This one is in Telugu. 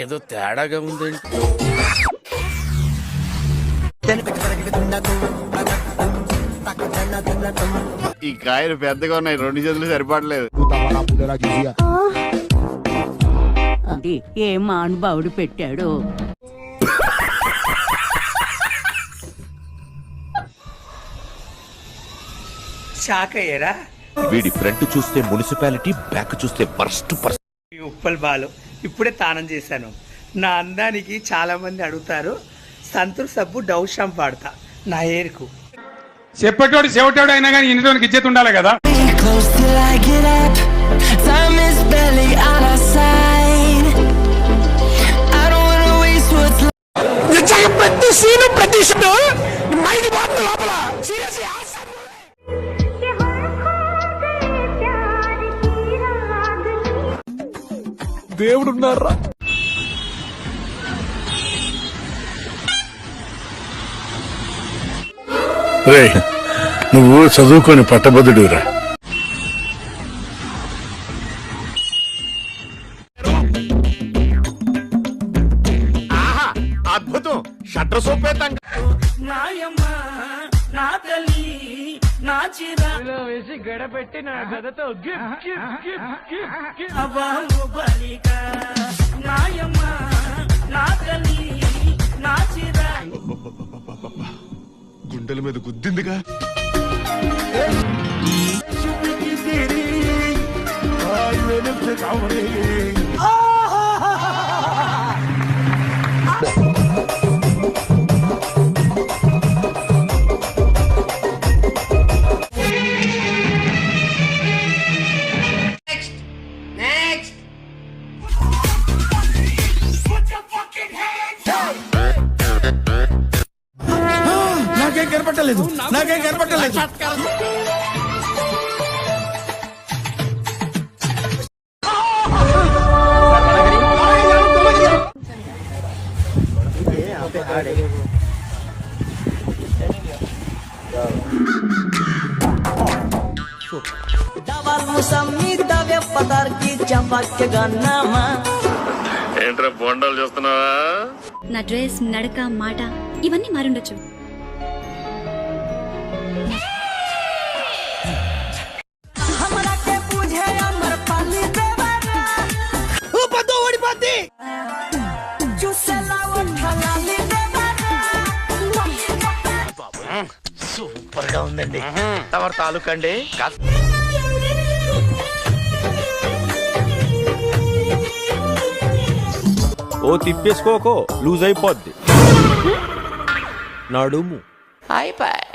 ఏదో తేడాగా ఉందండి. ఈ కాయలు పెద్దగా ఉన్నాయి, 2 చేతులు సరిపడలేదు. ఏ మానుభావుడు పెట్టాడు. షాక్ అయ్యారా? వీడి ఫ్రంట్ చూస్తే మున్సిపాలిటీ, బ్యాక్ చూస్తే వర్స్ట్ పర్సన్. ఉప్పల్ బాలు ఇప్పుడే తానం చేశాను. నా అందానికి చాలా మంది అడుగుతారు, సంతూర్ సబ్బు డవ్ షాంపూ వాడతా నా హెయిర్కు. చెప్పేటోడు చెవటోడు అయినా కానీ ఇంటికి ఇచ్చేది ఉండాలి కదా. దేవుడున్నారా? రే, నువ్వు చదువుకొని పట్టభద్రుడురా. అద్భుతం, షట్టర్ సోపేతం. వేసి గడపెట్టి నా గదతో గుండెల మీద గుద్దిందిగా. నాకేం కనపట్టలేదు. ఏంట్రా బొండాలు చూస్తున్నావా? నా డ్రెస్, నడక, మాట ఇవన్నీ మారుండొచ్చు. సూపర్ గా ఉందండి. తమరు తాలూకండి. ఓ తిప్పేసుకోకో, లూజ్ అయిపోద్ది నడుము. అయిపోయి